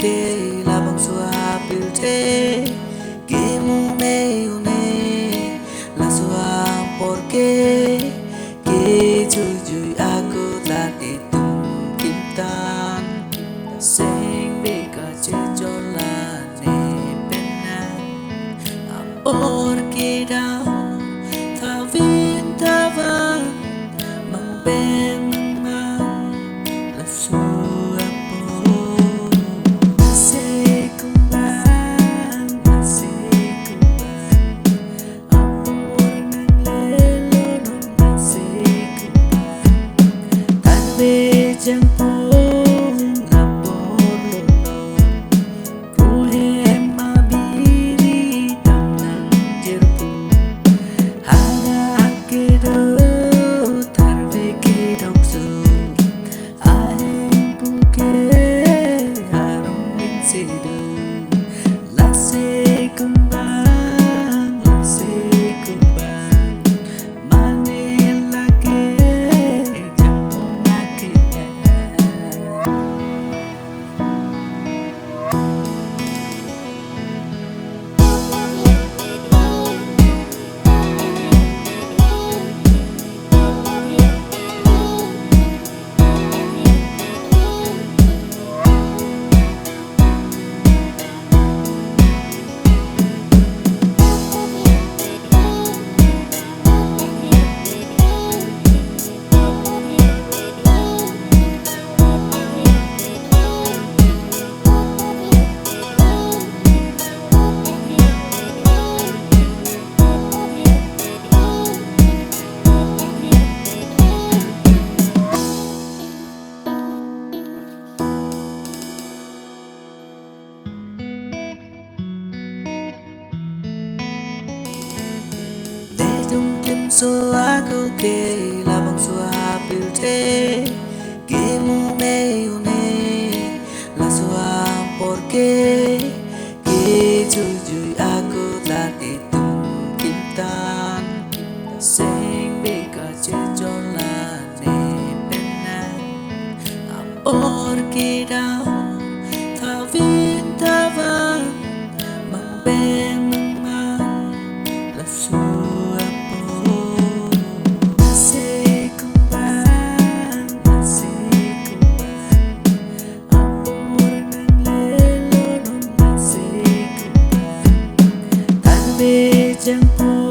que la bang sua pilte que mune une la sua porque que jujui aku tadi tung kintan sing beka cejola ne penan porque da ta vintava ben la sua chẳng pun lapor lo ruhe ma biri tangan jerpu hada kedo tarve kedok su ahem puke harum min sedu lase kumbang mane lage jampun akhirnya. So aku ke labang sua pilte que mune une la sua porque que jujui aku tadi tung kintan sing beka cejola ne penan porque da ta vintava ben la sua chẳng